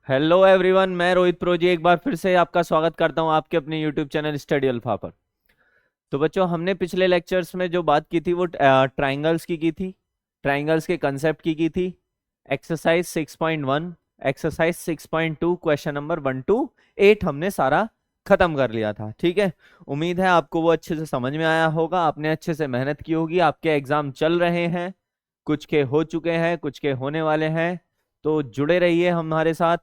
Hello everyone, मैं रोहित प्रोजी एक बार फिर से आपका स्वागत करता हूं आपके अपने यूट्यूब चैनल स्टडी अल्फा पर। तो बच्चों, हमने पिछले लेक्चर्स में जो बात की थी वो ट्राइंगल्स की थी। ट्राइंगल्स के कंसेप्ट की थी। Exercise 6.1, exercise 6.2, question number 1 to 8 हमने सारा खत्म कर लिया था। ठीक है, उम्मीद है आपको वो अच्छे से समझ में आया होगा, आपने अच्छे से मेहनत की होगी। आपके एग्जाम चल रहे हैं, कुछ के हो चुके हैं, कुछ के होने वाले हैं। तो जुड़े रहिए हमारे साथ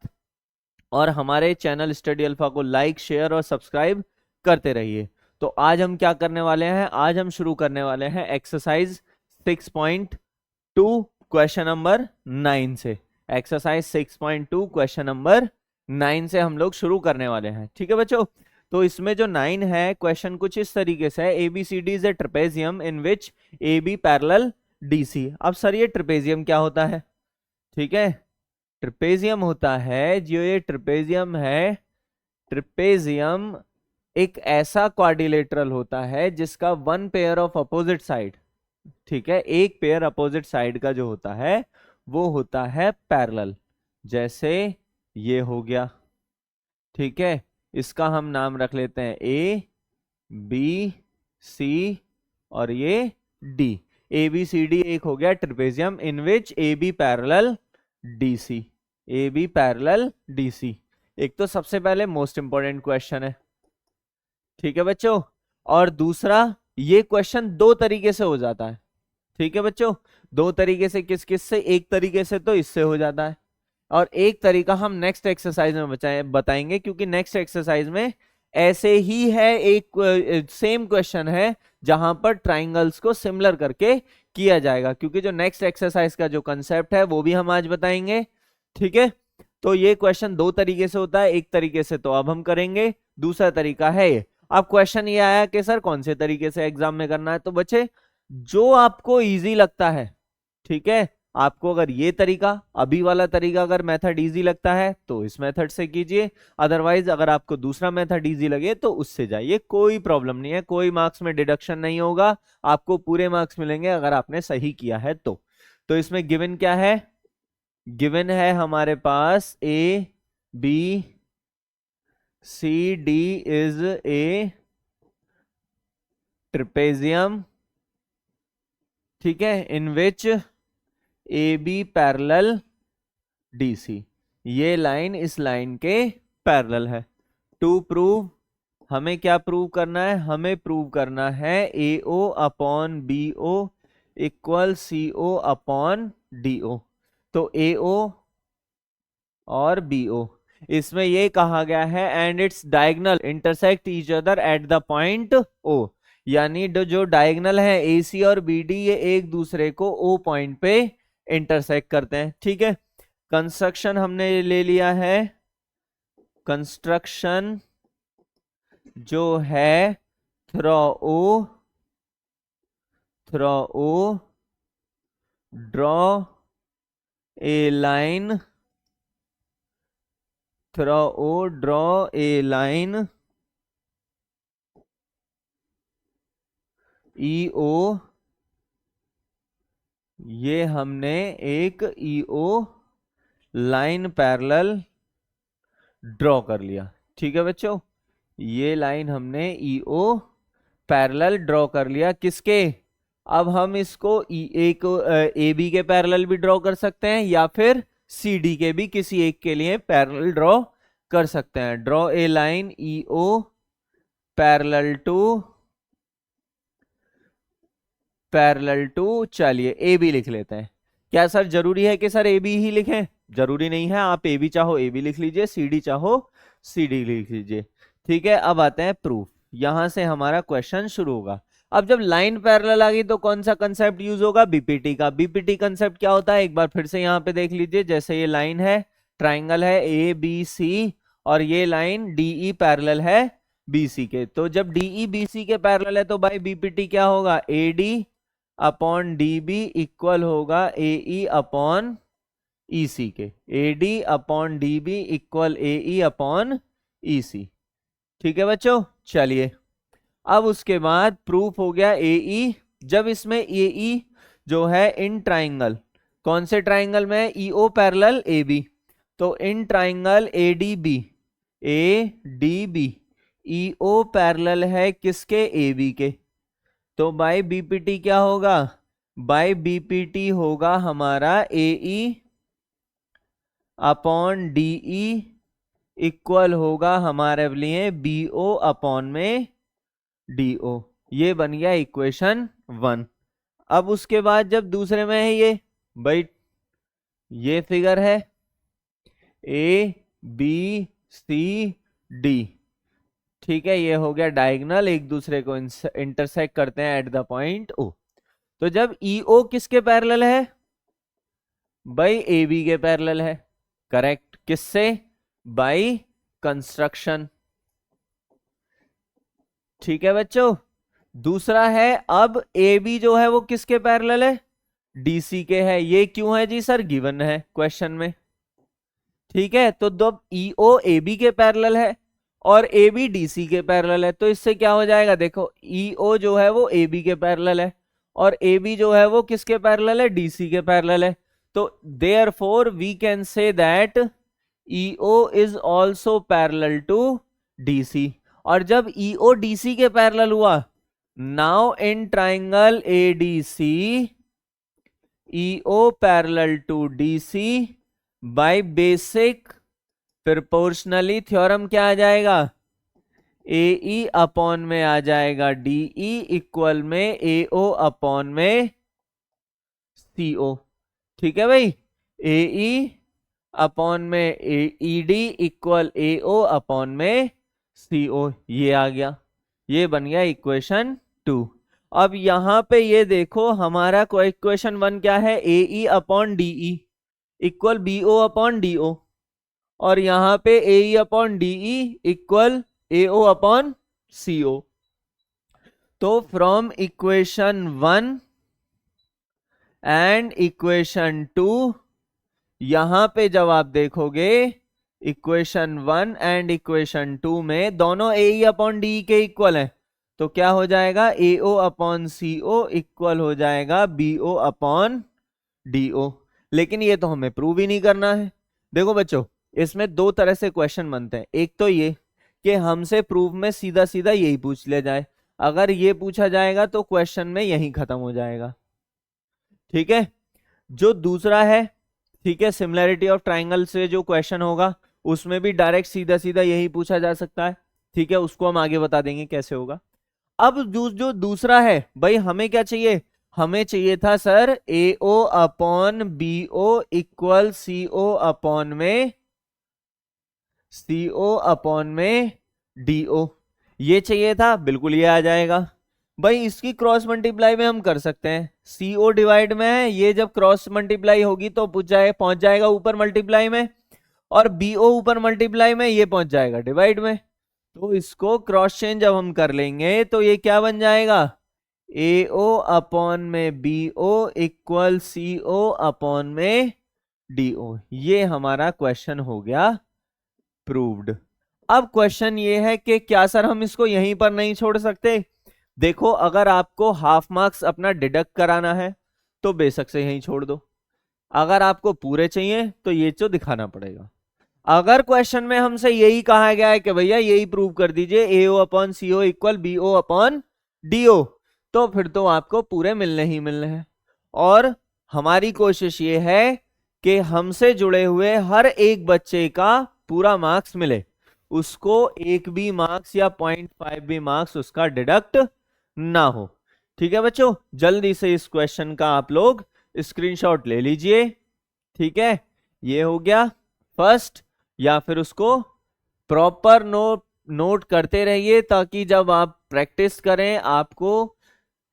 और हमारे चैनल स्टडी अल्फा को लाइक, शेयर और सब्सक्राइब करते रहिए। तो आज हम क्या करने वाले हैं? आज हम शुरू करने वाले हैं एक्सरसाइज 6.2 क्वेश्चन नंबर 9 से। एक्सरसाइज 6.2 क्वेश्चन नंबर 9 से हम लोग शुरू करने वाले हैं। ठीक है बच्चों, तो इसमें जो 9 है क्वेश्चन कुछ इस तरीके से है। ABCD is a trapezium in which AB parallel DC। अब सर ये ट्रेपेजियम क्या होता है? ठीक है, ट्रिपेजियम होता है, जो ये ट्रिपेजियम है, ट्रिपेजियम एक ऐसा क्वाड्रिलेटरल होता है जिसका one pair of opposite side, ठीक है, एक पेयर अपोजिट साइड का जो होता है वो होता है पैरेलल। जैसे ये हो गया, ठीक है, इसका हम नाम रख लेते हैं ABC और ये D। ABCD एक हो गया ट्रिपेजियम इन विच AB parallel DC। AB parallel DC एक तो सबसे पहले मोस्ट इंपॉर्टेंट क्वेश्चन है। ठीक है बच्चों, और दूसरा ये क्वेश्चन दो तरीके से हो जाता है। ठीक है बच्चों, दो तरीके से। किस किस से? एक तरीके से तो इससे हो जाता है, और एक तरीका हम नेक्स्ट एक्सरसाइज में बताएंगे, क्योंकि नेक्स्ट एक्सरसाइज में ऐसे ही है, एक सेम क्वेश्चन है जहां पर ट्राइंगल्स को सिमिलर करके किया जाएगा, क्योंकि जो नेक्स्ट एक्सरसाइज का जो कंसेप्ट है वो भी हम आज बताएंगे। ठीक है, तो ये क्वेश्चन दो तरीके से होता है, एक तरीके से तो अब हम करेंगे, दूसरा तरीका है ये। अब क्वेश्चन ये आया कि सर कौन से तरीके से एग्जाम में करना है? तो बच्चे, जो आपको इजी लगता है, ठीक है, आपको अगर ये तरीका, अभी वाला तरीका अगर मेथड इजी लगता है तो इस मेथड से कीजिए। अदरवाइज अगर आपको दूसरा मेथड इजी लगे तो उससे जाइए, कोई प्रॉब्लम नहीं है, कोई मार्क्स में डिडक्शन नहीं होगा, आपको पूरे मार्क्स मिलेंगे अगर आपने सही किया है तो इसमें गिवन क्या है? गिवन है हमारे पास ABCD इज ए ट्रिपेजियम, ठीक है, इन विच AB पैरेलल DC। ये लाइन इस लाइन के पैरेलल है। टू प्रूव, हमें क्या प्रूव करना है? हमें प्रूव करना है AO upon BO equal CO upon DO। तो AO और BO, इसमें ये कहा गया है and its diagonal intersect each other at the point O। यानी जो डायगोनल है AC और BD, ये एक दूसरे को O पॉइंट पे इंटरसेक्ट करते हैं। ठीक है, कंस्ट्रक्शन हमने ले लिया है, कंस्ट्रक्शन जो है throw O draw a line, throw O draw a line EO, ये हमने एक EO लाइन पैरेलल ड्रॉ कर लिया। ठीक है बच्चों, ये लाइन हमने EO पैरेलल ड्रॉ कर लिया। किसके? अब हम इसको एक AB के पैरेलल भी ड्रॉ कर सकते हैं या फिर CD के भी, किसी एक के लिए पैरेलल ड्रॉ कर सकते हैं। Draw a line EO parallel to, चलिए AB लिख लेते हैं। क्या सर जरूरी है कि सर AB ही लिखें? जरूरी नहीं है, आप AB चाहो AB लिख लीजिए, CD चाहो CD लिख लीजिए। ठीक है, अब आते हैं प्रूफ। यहां से हमारा क्वेश्चन शुरू होगा। अब जब लाइन पैरेलल आ गई तो कौन सा कंसेप्ट यूज होगा? BPT का। BPT कंसेप्ट क्या होता है? एक बार फिर से यहाँ पे देख लीजिए। जैसे ये लाइन है, ट्राइंगल है ABC, और ये लाइन DE पैरेलल है BC के। तो जब DE BC के पैरेलल है तो भाई BPT क्या होगा? AD अपॉन DB इक्वल होगा AE अपॉन EC के। AD upon DB equal AE upon EC। ठीक है बच्चों, चलिए अब उसके बाद प्रूफ हो गया AE। जब इसमें AE जो है इन ट्राइंगल, कौन से ट्राइंगल में? EO parallel AB। तो in triangle ADB EO parallel है किसके, AB के। तो बाय BPT क्या होगा, बाय BPT होगा हमारा AE अपॉन DE इक्वल होगा हमारे लिए BO अपॉन में DO। ये बन गया इक्वेशन 1। अब उसके बाद जब दूसरे में है ये भाई, ये फिगर है ABCD, ठीक है, ये हो गया डायगोनल, एक दूसरे को इंटरसेक्ट करते हैं एट द पॉइंट O। तो जब EO किसके पैरेलल है भाई, AB के पैरेलल है, करेक्ट, किससे, बाय कंस्ट्रक्शन। ठीक है बच्चों। दूसरा है, अब AB जो है वो किसके पैरेलल है, DC के है। ये क्यों है जी सर, गिवन है क्वेश्चन में। ठीक है, तो जब EO AB के पैरेलल है और AB DC के पैरेलल है, तो इससे क्या हो जाएगा, देखो EO जो है वो AB के पैरेलल है और AB जो है वो किसके पैरेलल है, DC के पैरेलल है। तो therefore we can say that EO is also parallel to DC। और जब EO DC के पैरेलल हुआ, now in triangle ADC EO parallel to DC by basic proportionally theorem क्या आ जाएगा, AE अपॉन में आ जाएगा DE इक्वल में AO अपॉन में CO। ठीक है भाई, AE अपॉन में ED इक्वल AO अपॉन में CO, ये आ गया, ये बन गया इक्वेशन 2। अब यहां पे ये देखो हमारा इक्वेशन 1 क्या है, AE upon DE equal BO upon DO, और यहां पे AE upon DE equal AO upon CO। तो फ्रॉम इक्वेशन 1 एंड इक्वेशन 2, यहां पे जब आप देखोगे इक्वेशन 1 एंड इक्वेशन 2 में दोनों AE अपॉन DE के इक्वल है, तो क्या हो जाएगा, AO अपॉन CO इक्वल हो जाएगा BO अपॉन DO। लेकिन ये तो हमें प्रूव ही नहीं करना है। देखो बच्चों, इसमें दो तरह से क्वेश्चन बनते हैं। एक तो ये कि हमसे प्रूफ में सीधा सीधा यही पूछ लिया जाए, अगर ये पूछा जाएगा तो क्वेश्चन में यही खत्म हो जाएगा। ठीक है, जो दूसरा है, ठीक है, सिमिलैरिटी ऑफ ट्राइंगल से जो क्वेश्चन होगा उसमें भी डायरेक्ट सीधा सीधा यही पूछा जा सकता है। ठीक है, उसको हम आगे बता देंगे कैसे होगा। अब जो दूसरा है भाई, हमें क्या चाहिए, हमें चाहिए था sir AO upon BO equal CO upon में DO, ये चाहिए था, बिल्कुल ये आ जाएगा भाई। इसकी क्रॉस मल्टीप्लाई में हम कर सकते हैं, CO डिवाइड में है, ये जब क्रॉस मल्टीप्लाई होगी तो पहुंच जाएगा ऊपर मल्टीप्लाई में, और BO ऊपर मल्टीप्लाई में, ये पहुंच जाएगा डिवाइड में। तो इसको क्रॉस चेंज जब हम कर लेंगे तो ये क्या बन जाएगा, AO अपॉन में BO इक्वल CO अपॉन में DO। ये हमारा क्वेश्चन हो गया प्रूव्ड। अब क्वेश्चन ये है कि क्या सर हम इसको यहीं पर नहीं छोड़ सकते। देखो, अगर आपको हाफ मार्क्स अपना डिडक्ट कराना है तो बेशक से यहीं छोड़ दो, अगर आपको पूरे चाहिए तो ये तो दिखाना पड़ेगा। अगर क्वेश्चन में हमसे यही कहा गया है कि भैया यही प्रूव कर दीजिए AO upon CO equal BO upon DO, तो फिर तो आपको पूरे मिलने ही मिलने हैं। और हमारी कोशिश ये है कि हमसे जुड़े हुए हर एक बच्चे का पूरा मार्क्स मिले, उसको एक भी मार्क्स या 0.5 भी मार्क्स उसका डिडक्ट ना हो। ठीक है बच्चों, जल्दी से इस क्वेश्चन का आप लोग स्क्रीनशॉट ले लीजिए। ठीक है, ये हो गया फर्स्ट, या फिर उसको प्रॉपर नोट करते रहिए ताकि जब आप प्रैक्टिस करें आपको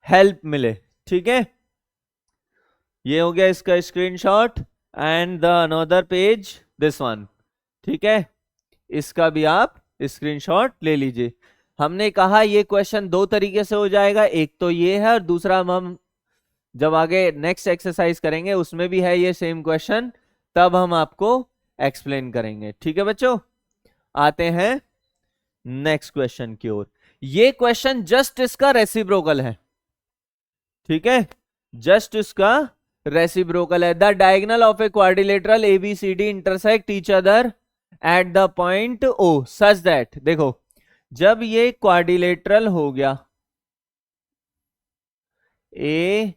हेल्प मिले। ठीक है, ये हो गया इसका screenshot, and the another page this one. ठीक है, इसका भी आप स्क्रीनशॉट ले लीजिए। हमने कहा ये क्वेश्चन दो तरीके से हो जाएगा, एक तो ये है और दूसरा हम जब आगे नेक्स्ट एक्सरसाइज करेंगे उसमें भी है ये सेम क्वेश्चन, तब हम आपको एक्सप्लेन करेंगे। ठीक है बच्चों, आते हैं नेक्स्ट क्वेश्चन की ओर। ये क्वेश्चन जस्ट इसका रेसिप्रोकल है। ठीक है, जस्ट इसका रेसिप्रोकल है। The diagonal of a quadrilateral ABCD intersect each other at the point O such that, देखो जब ये क्वाड्रिलेटरल हो गया A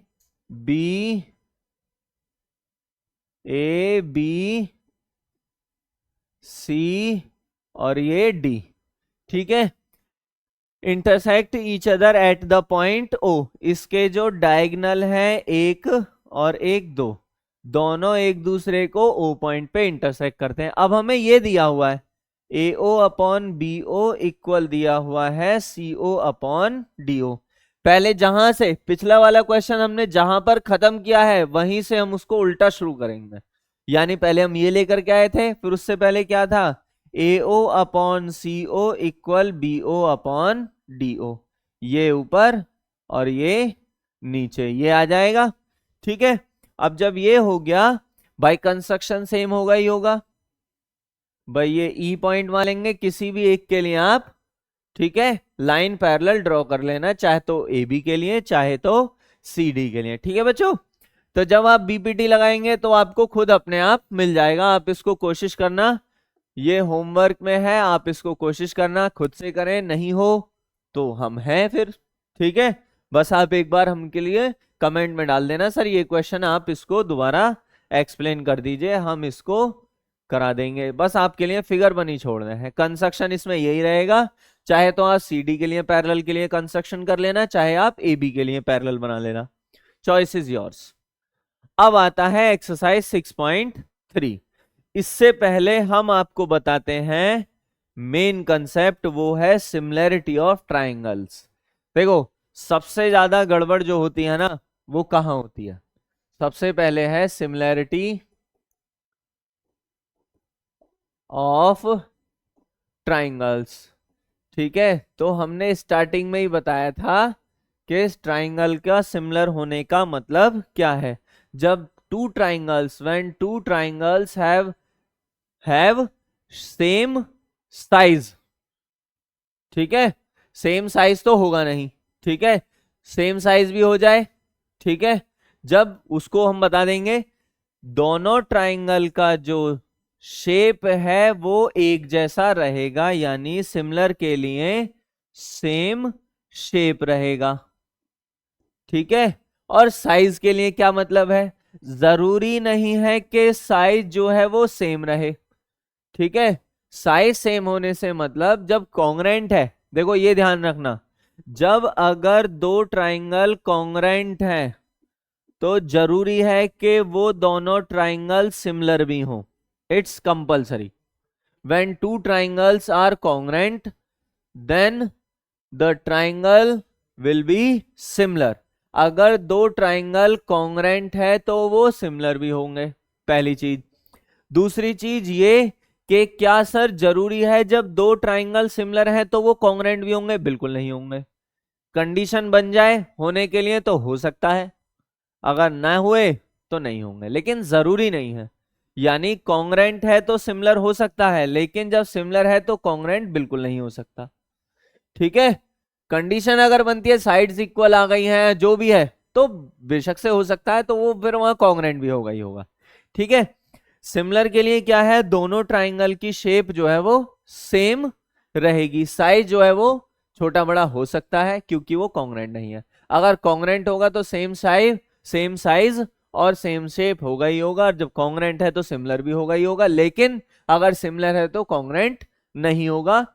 B C और ये D, ठीक है, intersect each other at the point O, इसके जो डायगोनल है 1 और 1 2, दोनों एक दूसरे को O पॉइंट पे इंटरसेक्ट करते हैं। अब हमें ये दिया हुआ है AO अपॉन BO इक्वल दिया हुआ है CO अपॉन DO। पहले जहां से पिछला वाला क्वेश्चन हमने जहां पर खत्म किया है वहीं से हम उसको उल्टा शुरू करेंगे। यानी पहले हम ये लेकर के आए थे, फिर उससे पहले क्या था AO upon CO equal BO upon DO, ये ऊपर और ये नीचे, ये आ जाएगा। ठीक है, अब जब ये हो गया बाय कंस्ट्रक्शन सेम होगा ही होगा भाई, ये E पॉइंट मान लेंगे किसी भी एक के लिए आप, ठीक है, लाइन पैरेलल ड्रॉ कर लेना, चाहे तो AB के लिए चाहे तो CD के लिए। ठीक है बच्चों, तो जब आप BPT लगाएंगे तो आपको खुद अपने आप मिल जाएगा। आप इसको कोशिश करना, ये होमवर्क में है, आप इसको कोशिश करना खुद से करें, नहीं हो तो हम हैं फिर। ठीक है, बस आप एक बार हमके लिए कमेंट में डाल देना सर ये क्वेश्चन आप इसको दोबारा एक्सप्लेन कर दीजिए, हम इसको करा देंगे। बस आपके लिए फिगर बनी छोड़ना है, कंस्ट्रक्शन इसमें यही रहेगा, चाहे तो आप CD के लिए पैरेलल के लिए कंस्ट्रक्शन कर लेना, चाहे आप AB के लिए पैरेलल बना लेना, चॉइस इज योर्स। अब आता है एक्सरसाइज 6.3। इससे पहले हम आपको बताते हैं मेन कंसेप्ट, वो है सिमिलैरिटी ऑफ ट्राइंगल्स। देखो सबसे ज्यादा गड़बड़ जो होती है ना वो कहां होती है, सबसे पहले है सिमिलैरिटी ऑफ ट्राइंगल्स। ठीक है, तो हमने स्टार्टिंग में ही बताया था कि इस ट्राइंगल का सिमिलर होने का मतलब क्या है। जब two triangles, when two triangles have same size, ठीक है, सेम साइज तो होगा नहीं, ठीक है, सेम साइज भी हो जाए, ठीक है, जब उसको हम बता देंगे दोनों ट्राइंगल का जो शेप है वो एक जैसा रहेगा, यानी सिमिलर के लिए सेम शेप रहेगा। ठीक है, और साइज के लिए क्या मतलब है, जरूरी नहीं है कि साइज जो है वो सेम रहे। ठीक है, साइज सेम होने से मतलब जब कॉन्ग्रेंट है, देखो ये ध्यान रखना, जब अगर दो ट्राइंगल कॉन्ग्रेंट है तो जरूरी है कि वो दोनों ट्राइंगल सिमिलर भी हों, it's compulsory. When two triangles are congruent then the triangle will be similar. अगर दो ट्राइंगल कॉन्ग्रेंट है तो वो सिमिलर भी होंगे, पहली चीज। दूसरी चीज ये कि क्या सर जरूरी है जब दो ट्राइंगल सिमिलर है तो वो कॉन्ग्रेंट भी होंगे, बिल्कुल नहीं होंगे। कंडीशन बन जाए होने के लिए तो हो सकता है, अगर ना हुए तो नहीं होंगे, लेकिन जरूरी नहीं है। यानी कॉन्ग्रेंट है तो सिमिलर हो सकता है, लेकिन जब सिमिलर है तो कॉन्ग्रेंट बिल्कुल नहीं हो सकता। ठीक है, कंडीशन अगर बनती है साइड्स इक्वल आ गई हैं जो भी है तो बेशक से हो सकता है, तो वो फिर वहां कॉन्ग्रेंट भी होगा ही होगा। ठीक है, सिमिलर के लिए क्या है, दोनों ट्राइंगल की शेप जो है वो सेम रहेगी, साइज जो है वो छोटा बड़ा हो सकता है क्योंकि वो कॉन्ग्रेंट नहीं है। अगर कॉन्ग्रेंट होगा तो सेम साइज और सेम शेप होगा ही होगा, और जब कॉन्ग्रेंट है तो सिमिलर भी होगा ही होगा, लेकिन अगर सिमिलर है तो कॉन्ग्रेंट नहीं होगा।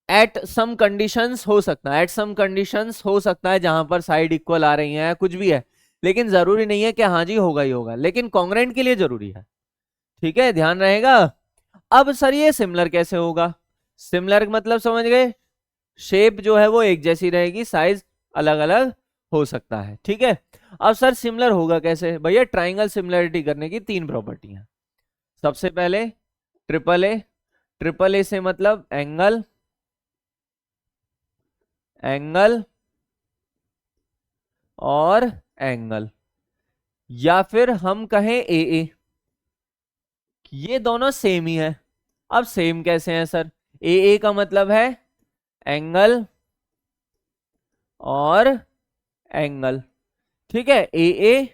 एट सम कंडीशंस हो सकता है, एट सम कंडीशंस हो सकता है जहां पर साइड इक्वल आ रही हैं, कुछ भी है, लेकिन जरूरी नहीं है कि हाँ जी होगा ही होगा, लेकिन कॉन्ग्रेंट के लिए जरूरी है। ठीक है, ध्यान रहेगा। अब सर ये सिमिलर कैसे होगा, सिमिलर मतलब समझ गए, शेप जो है वो एक जैसी रहेगी, साइज अलग अलग हो सकता है। ठीक है, अब सर सिमिलर होगा कैसे, भैया ट्राइंगल सिमिलरिटी करने की तीन प्रॉपर्टी हैं। सबसे पहले ट्रिपल ए, ट्रिपल ए से मतलब एंगल और एंगल, या फिर हम कहें ए ए, ये दोनों सेम ही है। अब सेम कैसे हैं सर, ए ए का मतलब है एंगल और एंगल, ठीक है, ए ए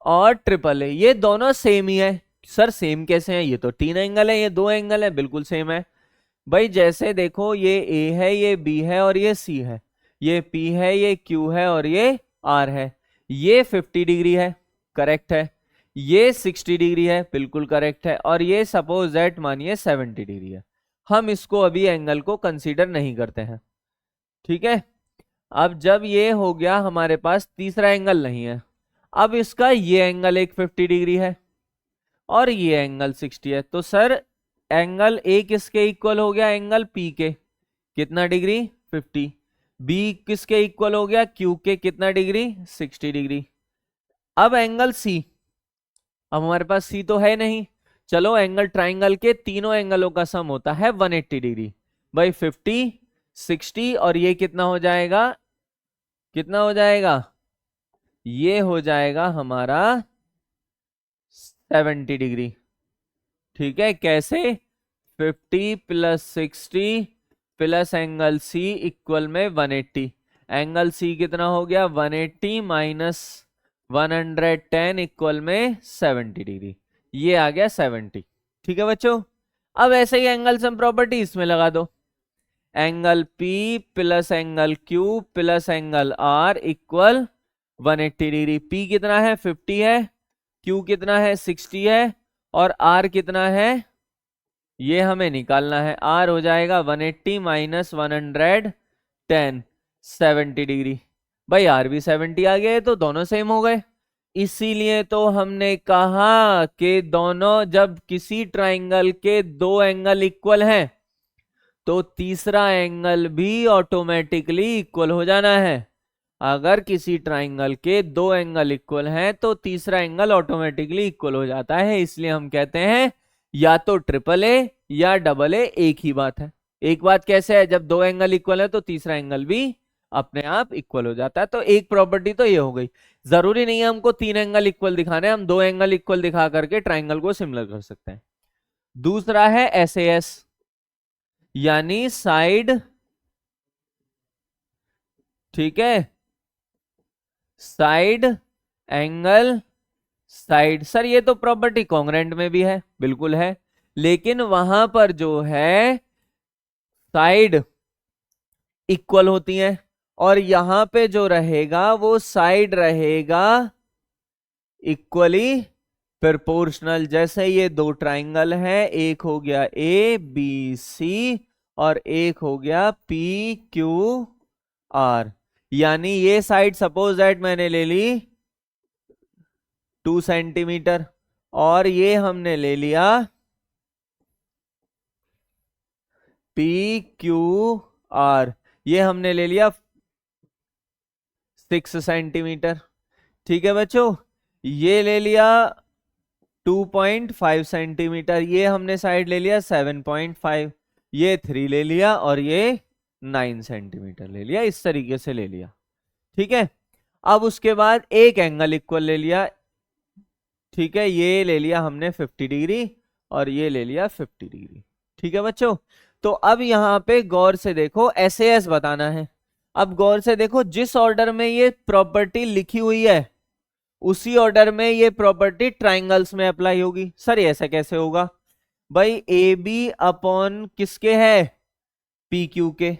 और ट्रिपल ए, ये दोनों सेम ही है। सर सेम कैसे हैं, ये तो 3 एंगल है, ये 2 एंगल है, बिल्कुल सेम है भाई। जैसे देखो ये ए है, ये बी है और ये सी है, ये पी है, ये क्यू है और ये आर है। ये 50 डिग्री है, करेक्ट है। ये 60 डिग्री है, बिल्कुल करेक्ट है। और ये सपोज दैट मानिए 70 डिग्री है। हम इसको अभी एंगल को कंसीडर नहीं करते हैं, ठीक है। अब जब ये हो गया, हमारे पास तीसरा एंगल नहीं है। अब इसका ये एंगल एक 50 डिग्री है और ये एंगल 60 है। तो सर एंगल ए किसके इक्वल हो गया, एंगल पी के, कितना डिग्री 50। बी किसके इक्वल हो गया, क्यू के, कितना डिग्री 60 डिग्री। अब एंगल सी, अब हमारे पास सी तो है नहीं। चलो एंगल ट्राइंगल के तीनों एंगलों का सम होता है 180 डिग्री भाई। 50 60 और ये कितना हो जाएगा, कितना हो जाएगा, ये हो जाएगा हमारा 70 डिग्री, ठीक है। कैसे, 50 plus 60 plus angle C equal में 180। एंगल सी कितना हो गया, 180 माइनस 110 इक्वल में 70 डिग्री, ये आ गया 70, ठीक है बच्चों। अब ऐसे ही एंगल सम प्रॉपर्टी इसमें लगा दो। Angle P plus angle Q plus angle R equal 180 degree. P कितना है, 50 है, क्यू कितना है, 60 है, और आर कितना है, ये हमें निकालना है। आर हो जाएगा 180 माइनस 110, 70 डिग्री भाई। आर भी 70 आ गया है, तो दोनों सेम हो गए। इसीलिए तो हमने कहा कि दोनों, जब किसी ट्राइंगल के दो एंगल इक्वल हैं तो तीसरा एंगल भी ऑटोमेटिकली इक्वल हो जाना है। अगर किसी ट्राइंगल के दो एंगल इक्वल हैं तो तीसरा एंगल ऑटोमेटिकली इक्वल हो जाता है। इसलिए हम कहते हैं या तो ट्रिपल ए या डबल ए एक ही बात है। एक बात कैसे है, जब दो एंगल इक्वल है तो तीसरा एंगल भी अपने आप इक्वल हो जाता है। तो एक प्रॉपर्टी तो ये हो गई। जरूरी नहीं है हमको तीन एंगल इक्वल दिखाने, हम दो एंगल इक्वल दिखा करके ट्राइंगल को सिमिलर कर सकते हैं। दूसरा है SAS, यानी साइड, ठीक है, साइड एंगल साइड। सर ये तो प्रॉपर्टी कॉन्ग्रेंट में भी है, बिल्कुल है, लेकिन वहां पर जो है साइड इक्वल होती हैं और यहां पे जो रहेगा वो साइड रहेगा इक्वली प्रोपोर्शनल। जैसे ये दो ट्राइंगल है, एक हो गया ABC और एक हो गया PQR, यानी ये साइड सपोज दैट मैंने ले ली 2 सेंटीमीटर और ये हमने ले लिया PQR, ये हमने ले लिया 6 सेंटीमीटर, ठीक है बच्चों। ये ले लिया 2.5 सेंटीमीटर, ये हमने साइड ले लिया 7.5, ये 3 ले लिया और ये 9 सेंटीमीटर ले लिया, इस तरीके से ले लिया, ठीक है। अब उसके बाद एक एंगल इक्वल ले लिया, ठीक है, ये ले लिया हमने 50 डिग्री और ये ले लिया 50 डिग्री, ठीक है बच्चों। तो अब यहां पे गौर से देखो, SAS बताना है। अब गौर से देखो, जिस ऑर्डर में ये प्रॉपर्टी लिखी हुई है उसी ऑर्डर में ये प्रॉपर्टी ट्राइंगल्स में अप्लाई होगी। सर ऐसा कैसे होगा भाई, AB अपॉन किसके है, PQ के,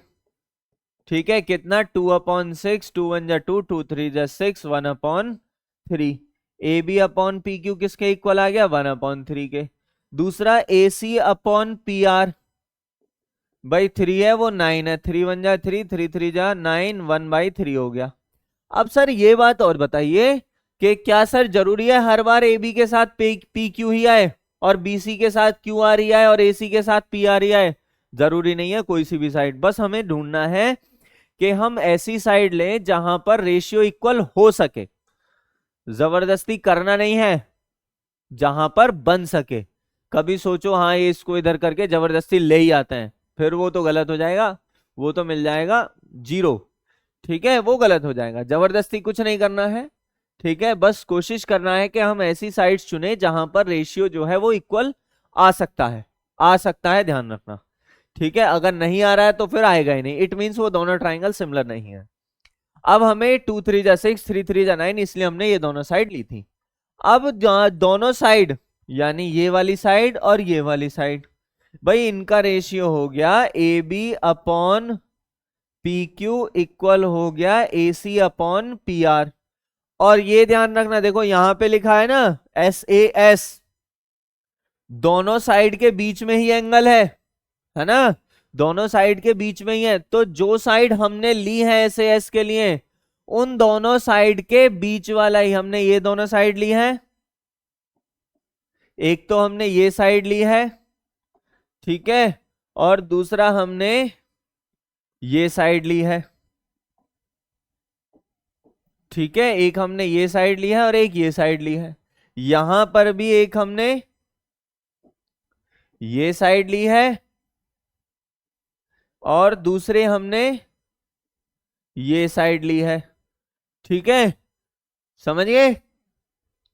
ठीक है, कितना 2/6, 2 1 2, 2 3 6, 1/3। AB अपॉन PQ किसके इक्वल आ गया, 1/3 के। दूसरा AC अपॉन PR, भाई 3 है वो 9 है, 3 1 3, 3 3 9, 1/3 हो गया। अब सर ये बात और बताइए कि क्या सर जरूरी है हर बार AB के साथ PQ ही आए और BC के साथ QR ही आए और AC के साथ PR ही आए? जरूरी नहीं है, कोई सी भी साइड, बस हमें ढूंढना है कि हम ऐसी साइड लें जहां पर रेशियो इक्वल हो सके। जबरदस्ती करना नहीं है, जहां पर बन सके। कभी सोचो हाँ ये इसको इधर करके जबरदस्ती ले ही आते हैं, फिर वो तो गलत हो जाएगा, वो तो मिल जाएगा 0, ठीक है, वो गलत हो जाएगा। जबरदस्ती कुछ नहीं करना है, ठीक है, बस कोशिश करना है कि हम ऐसी साइड्स चुने जहां पर रेशियो जो है वो इक्वल आ सकता है, आ सकता है, ध्यान रखना, ठीक है। अगर नहीं आ रहा है तो फिर आएगा ही नहीं, इट मींस वो दोनों ट्राइंगल सिमिलर नहीं है। अब हमें 2 3 6, 3 3 9, इसलिए हमने ये दोनों साइड ली थी। अब दोनों साइड यानी ये वाली साइड और ये वाली साइड, भाई इनका रेशियो हो गया A B upon P Q equal हो गया A C upon P R. और ये ध्यान रखना, देखो यहां पे लिखा है ना एस ए एस, दोनों साइड के बीच में ही एंगल है ना, दोनों साइड के बीच में ही है। तो जो साइड हमने ली है एस ए एस के लिए, उन दोनों साइड के बीच वाला ही, हमने ये दोनों साइड ली है, एक तो हमने ये साइड ली है, ठीक है, और दूसरा हमने ये साइड ली है, ठीक है, एक हमने ये साइड ली है और एक ये साइड ली है। यहां पर भी एक हमने ये साइड ली है और दूसरे हमने ये साइड ली है, ठीक है, समझ गए,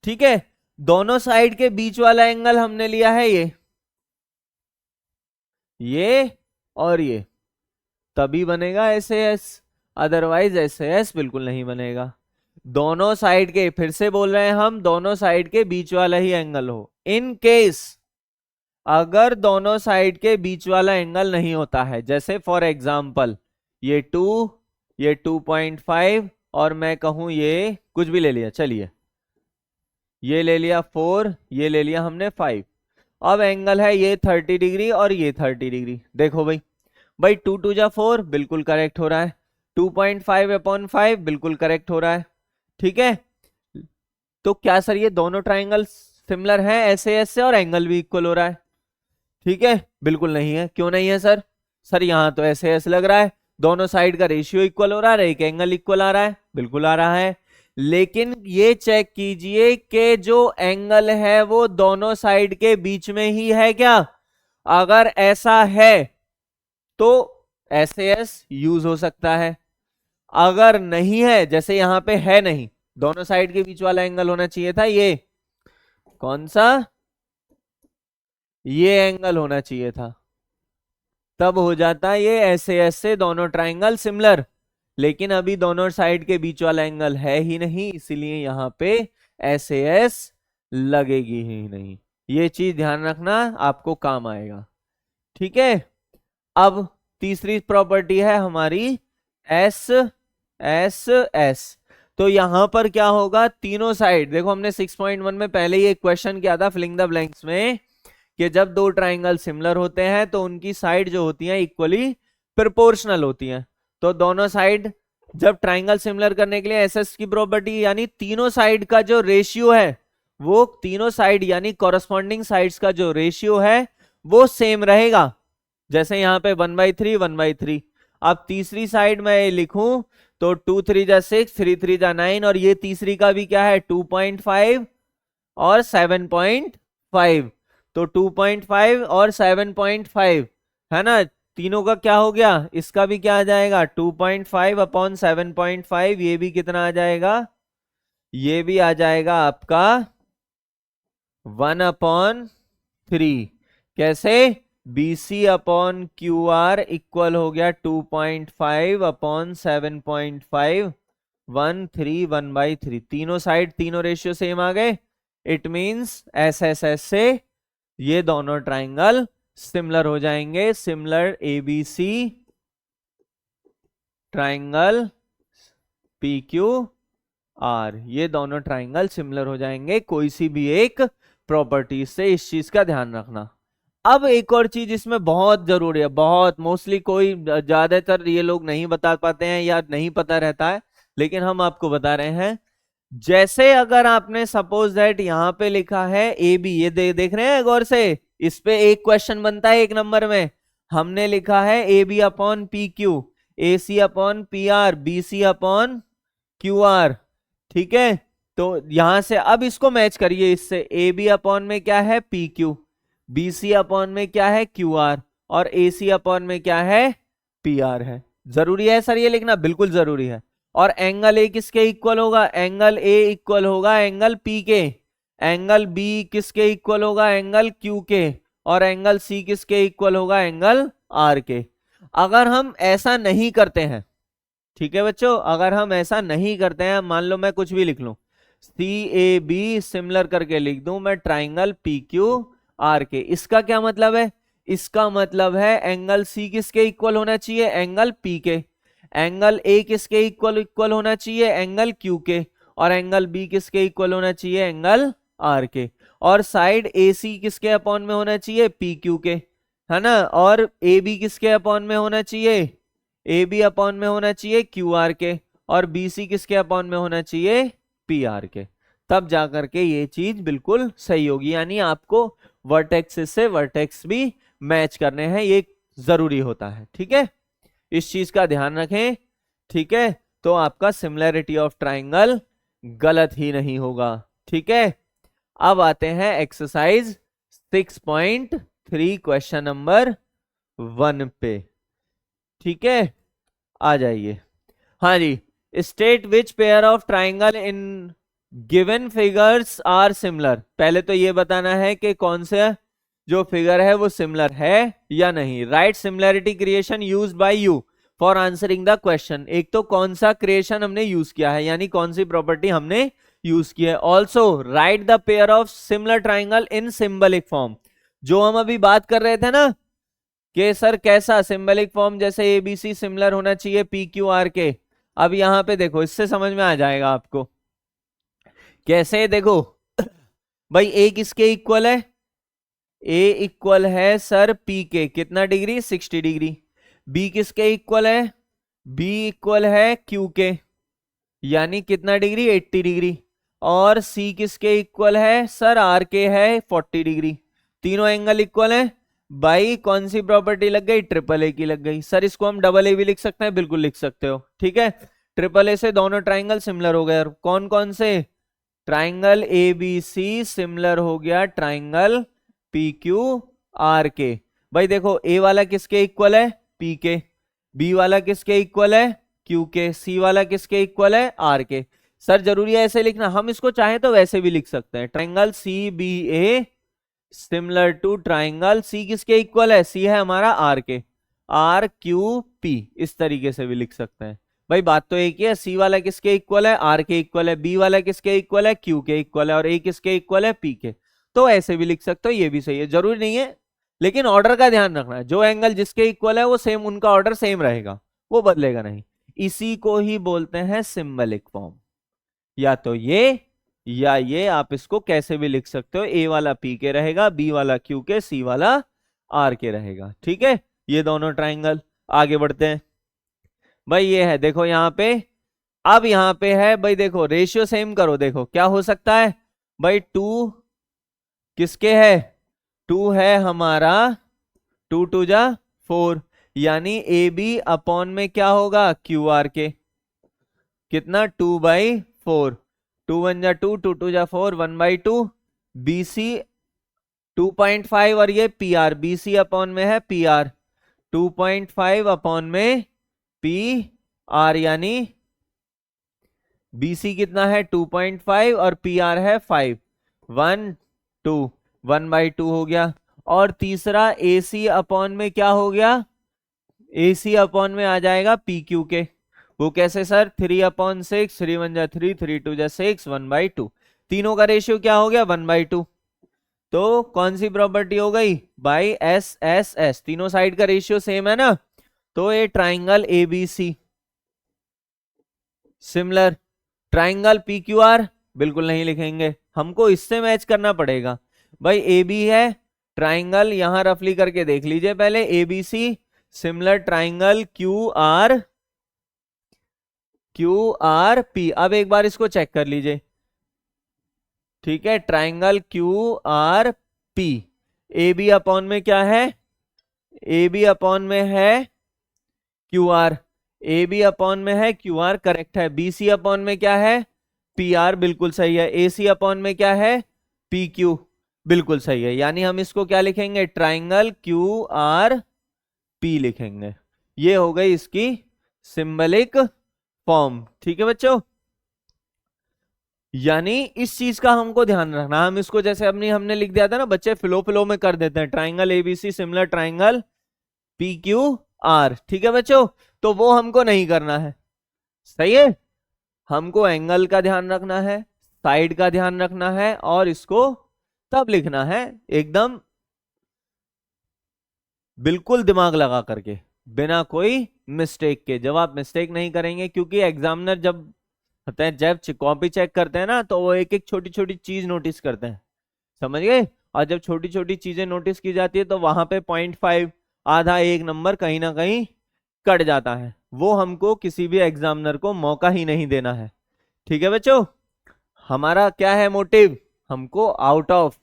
ठीक है। दोनों साइड के बीच वाला एंगल हमने लिया है ये और ये, तभी बनेगा S A S, otherwise S A S बिल्कुल नहीं बनेगा। दोनों साइड के, फिर से बोल रहे हैं हम, दोनों साइड के बीच वाला ही एंगल हो। इन केस अगर दोनों साइड के बीच वाला एंगल नहीं होता है, जैसे फॉर एग्जांपल ये 2, ये 2.5 और मैं कहूं ये कुछ भी ले लिया, चलिए ये ले लिया 4, ये ले लिया हमने 5, अब एंगल है ये 30 डिग्री और ये 30 डिग्री। देखो भाई, 2 2 जा 4 बिल्कुल करेक्ट हो रहा है, 2.5 अपॉन 5 बिल्कुल करेक्ट हो रहा है, ठीक है। तो क्या सर ये दोनों ट्राइंगल सिमिलर हैं ऐसे ऐसे और एंगल भी इक्वल हो रहा है? ठीक है, बिल्कुल नहीं है। क्यों नहीं है सर? सर यहाँ तो ऐसे ऐसे लग रहा है, दोनों साइड का रेशियो इक्वल हो रहा है, एक एंगल इक्वल आ रहा है, बिल्कुल आ रहा है। लेकिन ये चेक कीजिए कि जो एंगल है वो दोनों साइड के बीच में ही है क्या? अगर ऐसा है तो ऐसे एस यूज हो सकता है, अगर नहीं है, जैसे यहां पे है नहीं, दोनों साइड के बीच वाला एंगल होना चाहिए था ये कौन सा, ये एंगल होना चाहिए था, तब हो जाता ये ऐसे ऐसे दोनों ट्राइंगल सिमिलर। लेकिन अभी दोनों साइड के बीच वाला एंगल है ही नहीं, इसीलिए यहां पे ऐसे एस लगेगी ही नहीं। ये चीज ध्यान रखना, आपको काम आएगा, ठीक है। अब तीसरी प्रॉपर्टी है हमारी एस एस एस। तो यहां पर क्या होगा, तीनों साइड, देखो हमने 6.1 में पहले ही एक क्वेश्चन किया था फिलिंग द ब्लैंक्स में, कि जब दो ट्राइंगल सिमिलर होते हैं तो उनकी साइड जो होती हैं इक्वली प्रोपोर्शनल होती हैं। तो दोनों साइड जब ट्राइंगल सिमिलर करने के लिए एस एस की प्रॉपर्टी, यानी तीनों साइड का जो रेशियो है, वो तीनों साइड यानी कॉरस्पॉन्डिंग साइड्स का जो रेशियो है वो सेम रहेगा। जैसे यहाँ पे 1/3 1/3। अब तीसरी साइड में लिखूं तो 2 3 जा 6, 3 3 जा 9, और ये तीसरी का भी क्या है 2.5 और 7.5। तो 2.5 और 7.5 है ना, तीनों का क्या हो गया, इसका भी क्या आ जाएगा 2.5 अपॉन 7.5, ये भी कितना आ जाएगा, ये भी आ जाएगा आपका 1/3। कैसे, BC अपॉन QR इक्वल हो गया 2.5 अपॉन 7.5, 1/3 तीनों साइड तीनों रेशियो सेम आ गए। It means S S S से ये दोनों ट्राइंगल सिमिलर हो जाएंगे, सिमिलर ABC ट्राइंगल PQR, ये दोनों ट्राइंगल सिमिलर हो जाएंगे कोई सी भी एक प्रॉपर्टी से। इस चीज का ध्यान रखना। अब एक और चीज इसमें बहुत जरूरी है, बहुत मोस्टली कोई ज्यादातर ये लोग नहीं बता पाते हैं या नहीं पता रहता है, लेकिन हम आपको बता रहे हैं। जैसे अगर आपने सपोज दैट यहां पे लिखा है ए बी, ये देख रहे हैं गौर से, इस पे एक क्वेश्चन बनता है 1 नंबर में। हमने लिखा है A B upon P Q, A C upon P R, B C upon Q R, ठीक है। तो यहां से अब इसको मैच करिए इससे, ए बी अपॉन में क्या है P Q, B C upon में क्या है क्यू आर, और ए सी अपॉन में क्या है पी आर है। जरूरी है सर ये लिखना? बिल्कुल जरूरी है। और एंगल ए किसके इक्वल होगा, एंगल ए इक्वल होगा एंगल पी के, एंगल बी किसके इक्वल होगा, एंगल क्यू के, और एंगल सी किसके इक्वल होगा, एंगल आर के। अगर हम ऐसा नहीं करते हैं, ठीक है बच्चों, अगर हम ऐसा नहीं करते हैं, मान लो मैं कुछ भी लिख लूं, सी ए बी सिमिलर करके लिख दूं मैं ट्राइंगल पी क्यू आर के। इसका क्या मतलब है? इसका मतलब है एंगल सी किसके इक्वल होना चाहिए? एंगल पी के। एंगल ए किसके इक्वल इक्वल होना चाहिए? एंगल क्यू के। और एंगल बी किसके इक्वल होना चाहिए? एंगल आर के। और साइड ए सी किसके अपॉन में होना चाहिए? पी क्यू के, है ना। और ए बी किसके अपॉन में होना चाहिए? ए बी अपॉन में होना चाहिए क्यू आर के। और बी सी किसके अपॉन में होना चाहिए? पी आर के। तब जाकर के ये चीज बिल्कुल सही होगी। यानी आपको वर्टेक्स से वर्टेक्स भी मैच करने हैं, ये जरूरी होता है। ठीक है, इस चीज का ध्यान रखें। ठीक है, तो आपका सिमिलैरिटी ऑफ ट्राइंगल गलत ही नहीं होगा। ठीक है, अब आते हैं एक्सरसाइज 6.3 क्वेश्चन नंबर 1 पे। ठीक है, आ जाइए। हाँ जी, state which pair of triangle in given figures are similar. पहले तो ये बताना है कि कौन सा जो फिगर है वो सिमिलर है या नहीं। Right similarity creation used by you for answering the question. एक तो कौन सा क्रिएशन हमने यूज किया है, यानी कौन सी प्रॉपर्टी हमने यूज की है। Also right the pair of similar triangle in symbolic form. जो हम अभी बात कर रहे थे ना कि सर कैसा सिंबलिक फॉर्म, जैसे एबीसी सिमिलर होना चाहिए पी क्यू आर के। अब यहां पे देखो, इससे समझ में आ जाएगा आपको कैसे। देखो भाई, ए किसके इक्वल है? ए इक्वल है सर पी के, कितना डिग्री? 60 डिग्री। बी किसके इक्वल है? बी इक्वल है क्यू के, यानी कितना डिग्री? 80 डिग्री। और सी किसके इक्वल है? सर आर के है 40 डिग्री। तीनों एंगल इक्वल है। भाई कौन सी प्रॉपर्टी लग गई? ट्रिपल ए की लग गई। सर इसको हम डबल ए भी लिख सकते हैं, बिल्कुल लिख सकते हो। ठीक है, ट्रिपल ए से दोनों ट्राइंगल सिमिलर हो गए। और कौन कौन से? Triangle A B C similar हो गया ट्राइंगल पी क्यू आर के। भाई देखो, ए वाला किसके इक्वल है? पी के। बी वाला किसके इक्वल है? क्यू के। सी वाला किसके इक्वल है? आर के। सर जरूरी है ऐसे लिखना? हम इसको चाहे तो वैसे भी लिख सकते हैं। Triangle C B A similar to triangle C किसके इक्वल है? सी है हमारा आर के, आर क्यू पी। इस तरीके से भी लिख सकते हैं। भाई बात तो एक ही है, सी वाला किसके इक्वल है? आर के इक्वल है। बी वाला किसके इक्वल है? क्यू के इक्वल है। और ए किसके इक्वल है? पी के। तो ऐसे भी लिख सकते हो, ये भी सही है। जरूरी नहीं है, लेकिन ऑर्डर का ध्यान रखना है। जो एंगल जिसके इक्वल है वो सेम, उनका ऑर्डर सेम रहेगा, वो बदलेगा नहीं। इसी को ही बोलते हैं सिंबलिक फॉर्म। या तो ये या ये, आप इसको कैसे भी लिख सकते हो। ए वाला पी के रहेगा, बी वाला क्यू के, सी वाला आर के रहेगा। ठीक है, ये दोनों ट्राइंगल। आगे बढ़ते हैं। भाई ये है, देखो यहां पे। अब यहां पे है भाई, देखो रेशियो सेम करो। देखो क्या हो सकता है भाई। 2 किसके है? 2 है हमारा 2 2 जा 4, यानी ए बी अपॉन में क्या होगा? क्यू आर के। कितना? 2/4। 2 1 जा 2, 2 2 जा 4, 1/2। बी सी 2.5 और ये P R, B C upon में है पी आर। 2.5 अपॉन में पी आर, यानी बीसी कितना है? 2.5 और पी आर है 5। 1 2 1/2 हो गया। और तीसरा ए सी अपॉन में क्या हो गया? ए सी अपॉन में आ जाएगा पी क्यू के। वो कैसे सर? 3/6, 3 1 जा 3, 3 2 जा 6, 1/2। तीनों का रेशियो क्या हो गया? 1/2। तो कौन सी प्रॉपर्टी हो गई भाई? S S S. तीनों साइड का रेशियो सेम है ना, तो ये triangle ABC similar triangle P Q R बिल्कुल नहीं लिखेंगे, हमको इससे मैच करना पड़ेगा। भाई ए बी है ट्राइंगल, यहां रफली करके देख लीजिए पहले। A B C similar triangle Q R P. अब एक बार इसको चेक कर लीजिए। ठीक है, triangle Q R P. A B upon में क्या है? ए बी अपॉन में है Q R. A B upon में है क्यू आर, करेक्ट है। बी सी अपॉन में क्या है? पी आर, बिल्कुल सही है। ए सी अपॉन में क्या है? पी क्यू, बिल्कुल सही है। यानी हम इसको क्या लिखेंगे? ट्राइंगल क्यू आर पी लिखेंगे। ये हो गई इसकी सिंबलिक फॉर्म। ठीक है बच्चों, यानी इस चीज का हमको ध्यान रखना। हम इसको जैसे अपनी हमने लिख दिया था ना, बच्चे फ्लो फ्लो में कर देते हैं। Triangle ABC similar triangle P Q R. ठीक है बच्चों, तो वो हमको नहीं करना है। सही है, हमको एंगल का ध्यान रखना है, साइड का ध्यान रखना है और इसको तब लिखना है एकदम बिल्कुल दिमाग लगा करके, बिना कोई मिस्टेक के। जब आप मिस्टेक नहीं करेंगे, क्योंकि एग्जामिनर जब होते हैं, जब कॉपी चेक करते हैं ना, तो वो एक एक छोटी छोटी चीज नोटिस करते हैं, समझ गए। और जब छोटी छोटी चीजें नोटिस की जाती है तो वहां पे 0.5 आधा एक नंबर कहीं ना कहीं कट जाता है। वो हमको किसी भी एग्जामिनर को मौका ही नहीं देना है। ठीक है बच्चों, हमारा क्या है मोटिव, हमको आउट ऑफ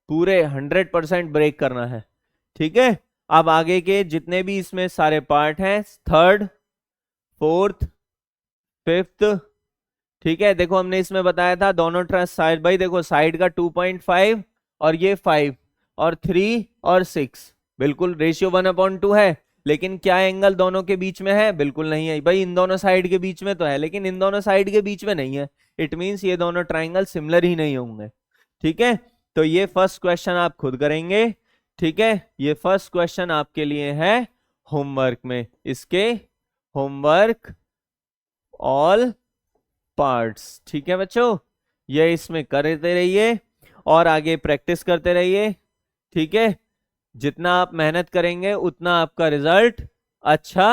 पूरे 100% ब्रेक करना है। ठीक है, अब आगे के जितने भी इसमें सारे पार्ट हैं, थर्ड, फोर्थ, फिफ्थ, ठीक है, देखो हमने इसमें बताया था दोनों ट्रस्ट साइड, भाई देखो साइड का 2.5 और ये 5 और 3 और 6 बिल्कुल रेशियो 1/2 है। लेकिन क्या एंगल दोनों के बीच में है, बिल्कुल नहीं है भाई। इन दोनों साइड के बीच में तो है, लेकिन इन दोनों साइड के बीच में नहीं है। इट मींस ये दोनों ट्राइंगल सिमिलर ही नहीं होंगे। ठीक है, तो ये फर्स्ट क्वेश्चन आप खुद करेंगे। ठीक है, ये फर्स्ट क्वेश्चन आपके लिए है होमवर्क में, इसके होमवर्क ऑल पार्ट्स। ठीक है बच्चों, ये इसमें करते रहिए और आगे प्रैक्टिस करते रहिए। ठीक है, जितना आप मेहनत करेंगे उतना आपका रिजल्ट अच्छा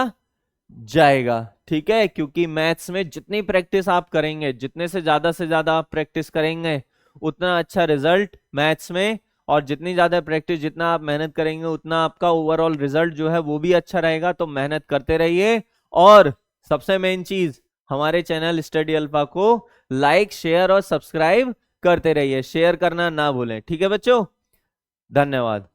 जाएगा। ठीक है, क्योंकि मैथ्स में जितनी प्रैक्टिस आप करेंगे, जितने से ज्यादा आप प्रैक्टिस करेंगे, उतना अच्छा रिजल्ट मैथ्स में। और जितनी ज्यादा प्रैक्टिस, जितना आप मेहनत करेंगे, उतना आपका ओवरऑल रिजल्ट जो है वो भी अच्छा रहेगा। तो मेहनत करते रहिए और सबसे मेन चीज, हमारे चैनल स्टडी अल्फा को लाइक, शेयर और सब्सक्राइब करते रहिए। शेयर करना ना भूलें। ठीक है बच्चों, धन्यवाद।